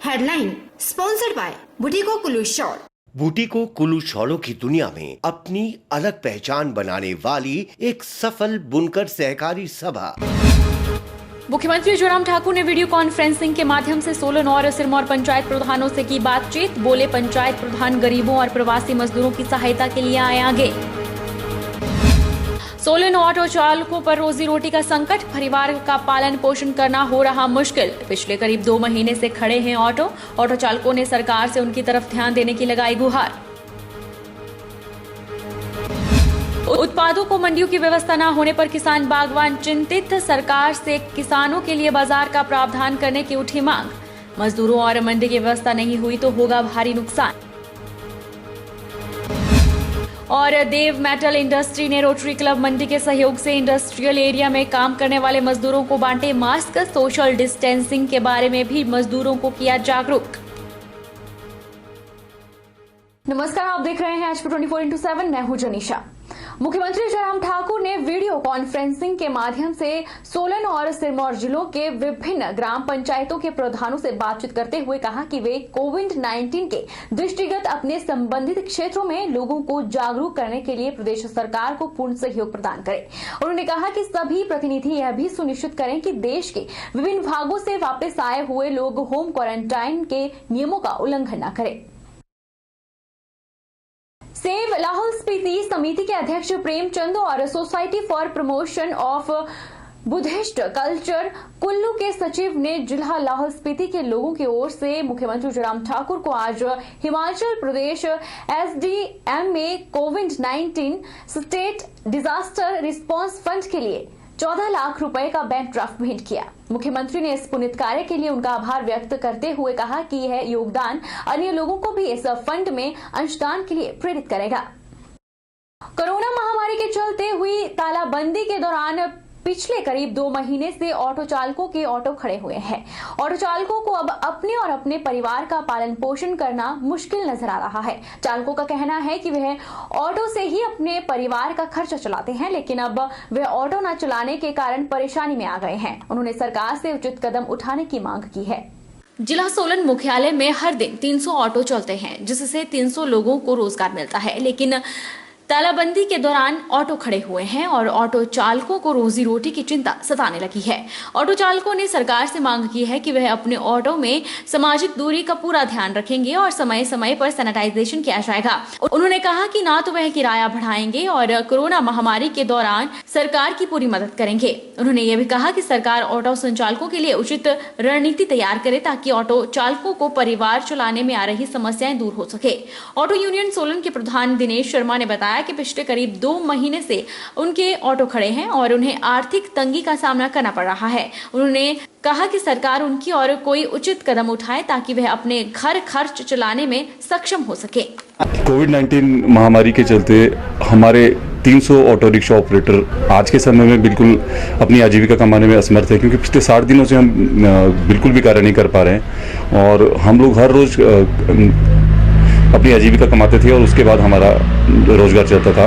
Headline sponsored by Butiko Kullu shawl. Butiko Kullu शॉलों की दुनिया में अपनी अलग पहचान बनाने वाली एक सफल बुनकर सहकारी सभा। मुख्यमंत्री जयराम ठाकुर ने वीडियो कॉन्फ्रेंसिंग के माध्यम से सोलन और सिरमौर पंचायत प्रधानों से की बातचीत। बोले, पंचायत प्रधान गरीबों और प्रवासी मजदूरों की सहायता के लिए आए आगे। सोलन ऑटो चालकों पर रोजी रोटी का संकट, परिवार का पालन पोषण करना हो रहा मुश्किल। पिछले करीब 2 महीने से खड़े हैं ऑटो चालकों ने सरकार से उनकी तरफ ध्यान देने की लगाई गुहार। उत्पादों को मंडियों की व्यवस्था न होने पर किसान बागवान चिंतित, सरकार से किसानों के लिए बाजार का प्रावधान करने की उठी मांग। मजदूरों और मंडी की व्यवस्था नहीं हुई तो होगा भारी नुकसान। और देव मेटल इंडस्ट्री ने रोटरी क्लब मंडी के सहयोग से इंडस्ट्रियल एरिया में काम करने वाले मजदूरों को बांटे मास्क। सोशल डिस्टेंसिंग के बारे में भी मजदूरों को किया जागरूक। नमस्कार, आप देख रहे हैं आज 24x7। मैं हूं जनीशा। मुख्यमंत्री जयराम ठाकुर ने वीडियो कॉन्फ्रेंसिंग के माध्यम से सोलन और सिरमौर जिलों के विभिन्न ग्राम पंचायतों के प्रधानों से बातचीत करते हुए कहा कि वे कोविड-19 के दृष्टिगत अपने संबंधित क्षेत्रों में लोगों को जागरूक करने के लिए प्रदेश सरकार को पूर्ण सहयोग प्रदान करें। उन्होंने कहा कि सभी प्रतिनिधि यह भी सुनिश्चित करें कि देश के विभिन्न भागों से वापस आए हुए लोग होम क्वारंटाइन के नियमों का उल्लंघन न करें। सेव लाहौल स्पीति समिति के अध्यक्ष प्रेमचंद और society for promotion of Buddhist culture Kullu के सचिव ने जिला लाहौल स्पीति के लोगों की ओर से मुख्यमंत्री जयराम ठाकुर को आज हिमाचल प्रदेश SDMA कोविड-19 स्टेट डिजास्टर रिस्पांस फंड के लिए 14 लाख रुपए का बैंक ड्राफ्ट भेंट किया। मुख्यमंत्री ने इस पुनीत कार्य के लिए उनका आभार व्यक्त करते हुए कहा कि यह योगदान अन्य लोगों को भी इस फंड में अंशदान के लिए प्रेरित करेगा। कोरोना महामारी के चलते हुई तालाबंदी के दौरान पिछले करीब 2 महीने से ऑटो चालकों के ऑटो खड़े हुए हैं। ऑटो चालकों को अब अपने और अपने परिवार का पालन पोषण करना मुश्किल नजर आ रहा है। चालकों का कहना है कि वह ऑटो से ही अपने परिवार का खर्चा चलाते हैं, लेकिन अब वह ऑटो न चलाने के कारण परेशानी में आ गए हैं। उन्होंने सरकार से उचित कदम उठाने की मांग की है। जिला सोलन मुख्यालय में हर दिन 300 ऑटो चलते हैं, जिससे 300 लोगों को रोजगार मिलता है, लेकिन तालाबंदी के दौरान ऑटो खड़े हुए हैं और ऑटो चालकों को रोजी रोटी की चिंता सताने लगी है। ऑटो चालकों ने सरकार से मांग की है कि वह अपने ऑटो में सामाजिक दूरी का पूरा ध्यान रखेंगे और समय समय पर सैनिटाइजेशन किया जाएगा। उन्होंने कहा कि ना तो वह किराया बढ़ाएंगे और कोरोना महामारी के दौरान सरकार की पूरी मदद करेंगे। उन्होंने यह भी कहा कि सरकार ऑटो संचालकों के लिए उचित रणनीति तैयार करे ताकि ऑटो चालकों को परिवार चलाने में आ रही समस्याएं दूर हो सके। ऑटो यूनियन सोलन के प्रधान दिनेश शर्मा ने बताया कि पिछले करीब 2 महीने से उनके ऑटो खड़े हैं और उन्हें आर्थिक तंगी का सामना करना पड़ रहा है। उन्होंने कहा कि सरकार उनकी और कोई उचित कदम उठाए ताकि वह अपने घर खर्च चलाने में सक्षम हो सके। कोविड-19 महामारी के चलते हमारे 300 ऑटो रिक्शा ऑपरेटर आज के समय में बिल्कुल अपनी आजीविका कमाने में असमर्थ है, क्योंकि पिछले 60 दिनों से हम बिल्कुल भी कार्य नहीं कर पा रहे हैं और हम लोग हर रोज अपनी आजीविका कमाते थे और उसके बाद हमारा रोजगार चलता था,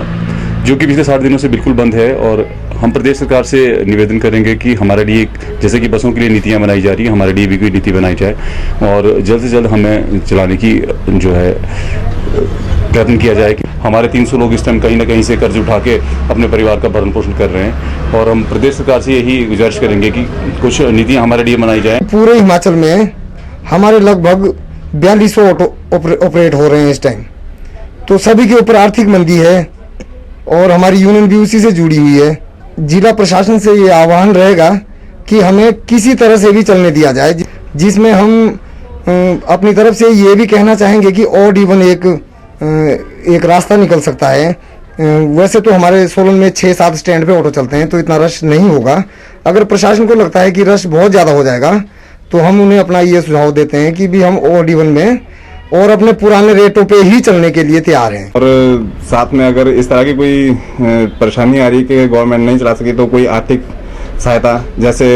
जो कि पिछले 60 दिनों से बिल्कुल बंद है। और हम प्रदेश सरकार से निवेदन करेंगे कि हमारे लिए, जैसे कि बसों के लिए नीतियां बनाई जा रही है, हमारे लिए भी कोई नीति बनाई जाए और जल्द से जल्द हमें चलाने की जो है प्रयत्न किया जाए। कि हमारे 300 लोग इस टाइम कहीं ना कहीं से कर्ज उठा के अपने परिवार का भरण पोषण कर रहे हैं और हम प्रदेश सरकार से यही गुजारिश करेंगे कि कुछ नीतियाँ हमारे लिए बनाई जाए। पूरे हिमाचल में हमारे लगभग 4200 ऑटो ऑपरेट हो रहे हैं इस टाइम, तो सभी के ऊपर आर्थिक मंदी है और हमारी यूनियन भी उसी से जुड़ी हुई है। जिला प्रशासन से ये आह्वान रहेगा कि हमें किसी तरह से भी चलने दिया जाए, जिसमें हम अपनी तरफ से ये भी कहना चाहेंगे कि ऑड इवन एक रास्ता निकल सकता है। वैसे तो हमारे सोलन में 6-7 स्टैंड पे ऑटो चलते हैं, तो इतना रश नहीं होगा। अगर प्रशासन को लगता है कि रश बहुत ज़्यादा हो जाएगा तो हम उन्हें अपना ये सुझाव देते हैं कि भी हम ऑड इवन में और अपने पुराने रेटों पे ही चलने के लिए तैयार हैं। और साथ में अगर इस तरह की कोई परेशानी आ रही है कि गवर्नमेंट नहीं चला सकी, तो कोई आर्थिक सहायता, जैसे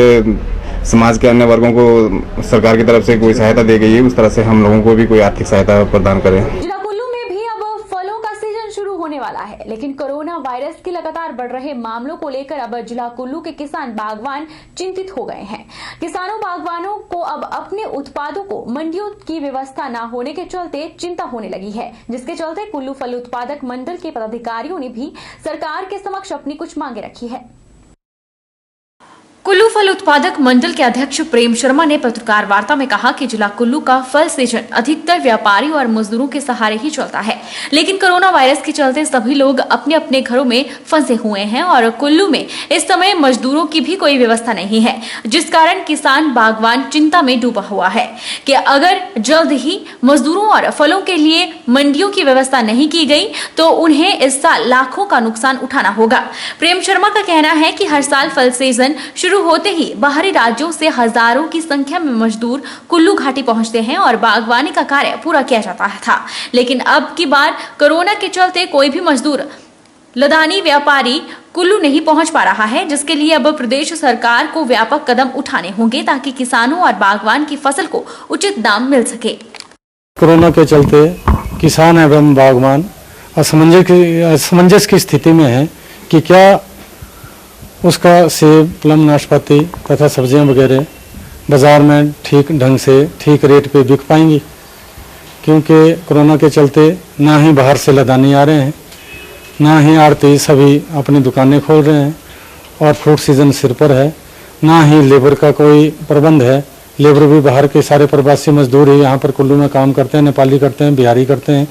समाज के अन्य वर्गों को सरकार की तरफ से कोई सहायता दी गई है, उस तरह से हम लोगों को भी कोई आर्थिक सहायता प्रदान करें। जिला कुल्लू में भी अब फलों का सीजन शुरू होने वाला है, लेकिन लेकिन कोरोना वायरस के लगातार बढ़ रहे मामलों को लेकर अब जिला कुल्लू के किसान बागवान चिंतित हो गए हैं। किसानों बागवानों को अब अपने उत्पादों को मंडियों की व्यवस्था न होने के चलते चिंता होने लगी है, जिसके चलते कुल्लू फल उत्पादक मंडल के पदाधिकारियों ने भी सरकार के समक्ष अपनी कुछ मांगे रखी है। कुल्लू फल उत्पादक मंडल के अध्यक्ष प्रेम शर्मा ने पत्रकार वार्ता में कहा कि जिला कुल्लू का फल सीजन अधिकतर व्यापारी और मजदूरों के सहारे ही चलता है, लेकिन कोरोना वायरस के चलते सभी लोग अपने अपने घरों में फंसे हुए हैं और कुल्लू में इस समय मजदूरों की भी कोई व्यवस्था नहीं है, जिस कारण किसान बागवान चिंता में डूबा हुआ है कि अगर जल्द ही मजदूरों और फलों के लिए मंडियों की व्यवस्था नहीं की गई तो उन्हें इस साल लाखों का नुकसान उठाना होगा। प्रेम शर्मा का कहना है कि हर साल फल सीजन शुरू होते ही बाहरी राज्यों से हजारों की संख्या में मजदूर कुल्लू घाटी पहुंचते हैं और बागवानी का कार्य पूरा किया जाता था, लेकिन अब की बार कोरोना के चलते कोई भी मजदूर लदानी व्यापारी कुल्लू नहीं पहुंच पा रहा है, जिसके लिए अब प्रदेश सरकार को व्यापक कदम उठाने होंगे ताकि किसानों और बागवान की फसल को उचित दाम मिल सके। कोरोना के चलते किसान एवं बागवान असमंजस की स्थिति में है कि क्या उसका सेब, प्लम, नाशपाती तथा सब्जियां वगैरह बाज़ार में ठीक ढंग से ठीक रेट पे बिक पाएंगी, क्योंकि कोरोना के चलते ना ही बाहर से लदानी आ रहे हैं, ना ही आड़ती सभी अपनी दुकानें खोल रहे हैं और फ्रूट सीज़न सिर पर है, ना ही लेबर का कोई प्रबंध है। लेबर भी बाहर के सारे प्रवासी मजदूर ही यहाँ पर कुल्लू में काम करते हैं, नेपाली करते हैं, बिहारी करते हैं।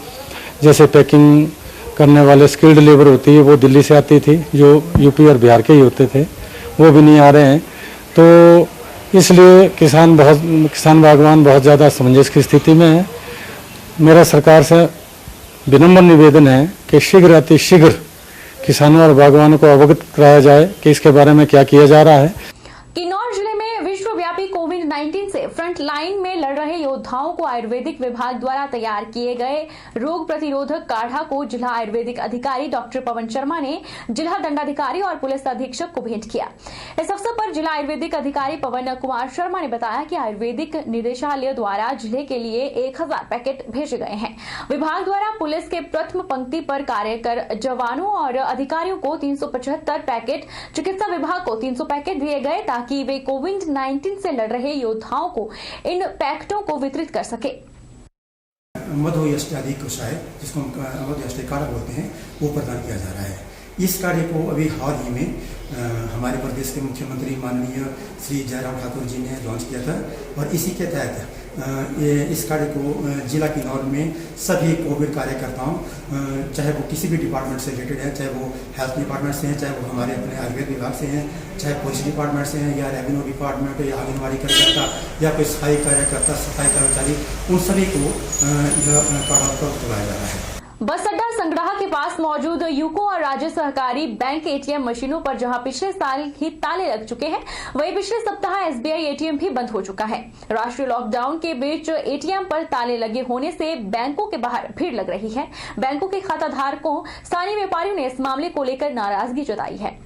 जैसे पैकिंग करने वाले स्किल्ड लेबर होती है वो दिल्ली से आती थी, जो यूपी और बिहार के ही होते थे, वो भी नहीं आ रहे हैं। तो इसलिए किसान बागवान बहुत ज़्यादा असमंजस की स्थिति में है। मेरा सरकार से विनम्र निवेदन है कि शीघ्र अतिशीघ्र किसानों और बागवानों को अवगत कराया जाए कि इसके बारे में क्या किया जा रहा है। किन्नौर जिले में विश्वव्यापी कोविड-19 से फ्रंट लाइन में लड़ रहे योद्धाओं को आयुर्वेदिक विभाग द्वारा तैयार किए गए रोग प्रतिरोधक काढ़ा को जिला आयुर्वेदिक अधिकारी डॉक्टर पवन शर्मा ने जिला दंडाधिकारी और पुलिस अधीक्षक को भेंट किया। इस अवसर पर जिला आयुर्वेदिक अधिकारी पवन कुमार शर्मा ने बताया कि आयुर्वेदिक निदेशालय द्वारा जिले के लिए 1000 पैकेट भेजे गए हैं। विभाग द्वारा पुलिस के प्रथम पंक्ति पर कार्य कर जवानों और अधिकारियों को 375 पैकेट, चिकित्सा विभाग को 300 पैकेट दिए गए ताकि वे कोविड-19 से लड़ रहे योद्धाओं को इन पैकेटों को वितरित कर सके। मधुयष्टि कषाय, जिसको हम मधुयष्टि काढ़ा बोलते हैं, वो प्रदान किया जा रहा है। इस काढ़े को अभी हाल ही में हमारे प्रदेश के मुख्यमंत्री माननीय श्री जयराम ठाकुर जी ने लॉन्च किया था और इसी के तहत इस काढ़े को जिला किन्नौर में सभी कोविड कार्यकर्ताओं, चाहे वो किसी भी डिपार्टमेंट से रिलेटेड है, चाहे वो हेल्थ डिपार्टमेंट से हैं, चाहे वो हमारे अपने आयुर्वेद विभाग से हैं, चाहे पुलिस डिपार्टमेंट से हैं, या रेवेन्यू डिपार्टमेंट, या आंगनबाड़ी कार्यकर्ता, या कोई सफाई कार्यकर्ता, सफाई कर्मचारी, उन सभी को यह काढ़ा उपलब्ध कराया जा रहा है। बस अड्डा संग्रह के पास मौजूद यूको और राज्य सहकारी बैंक एटीएम मशीनों पर जहां पिछले साल ही ताले लग चुके हैं, वहीं पिछले सप्ताह एसबीआई एटीएम भी बंद हो चुका है। राष्ट्रीय लॉकडाउन के बीच एटीएम पर ताले लगे होने से बैंकों के बाहर भीड़ लग रही है। बैंकों के खाता धारकों, स्थानीय व्यापारियों ने इस मामले को लेकर नाराजगी जताई है।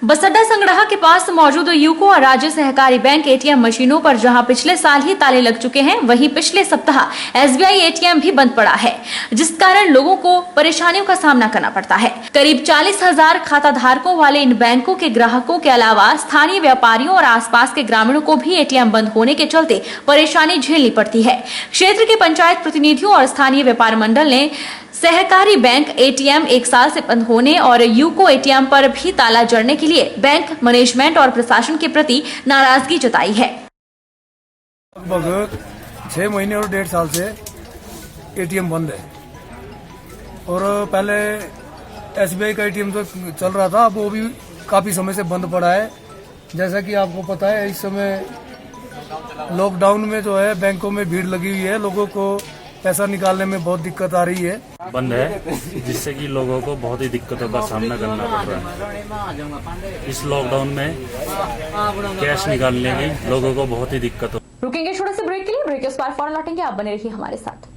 बस अड्डा संग्रह के पास मौजूद यूको और राज्य सहकारी बैंक एटीएम मशीनों पर जहां पिछले साल ही ताले लग चुके हैं, वहीं पिछले सप्ताह एसबीआई एटीएम भी बंद पड़ा है, जिस कारण लोगों को परेशानियों का सामना करना पड़ता है। करीब 40,000 खाता धारकों वाले इन बैंकों के ग्राहकों के अलावा स्थानीय व्यापारियों और आसपास के ग्रामीणों को भी एटीएम बंद होने के चलते परेशानी झेलनी पड़ती है। क्षेत्र के पंचायत प्रतिनिधियों और स्थानीय व्यापार मंडल ने सहकारी बैंक एटीएम 1 साल से बंद होने और यूको एटीएम पर भी ताला जड़ने के लिए बैंक मैनेजमेंट और प्रशासन के प्रति नाराजगी जताई है। लगभग 6 महीने और 1.5 साल से एटीएम बंद है और पहले एसबीआई का एटीएम तो चल रहा था, अब वो भी काफी समय से बंद पड़ा है। जैसा कि आपको पता है, इस समय लॉकडाउन में जो है बैंकों में भीड़ लगी हुई है, लोगों को पैसा निकालने में बहुत दिक्कत आ रही है। बंद है, जिससे कि लोगों को बहुत ही दिक्कतों का सामना करना पड़ रहा है। इस लॉकडाउन में कैश निकालने में लोगों को बहुत ही दिक्कत हो। रुकेंगे छोटे से ब्रेक के लिए, ब्रेक के उस पार फौरन लौटेंगे, आप बने रहिए हमारे साथ।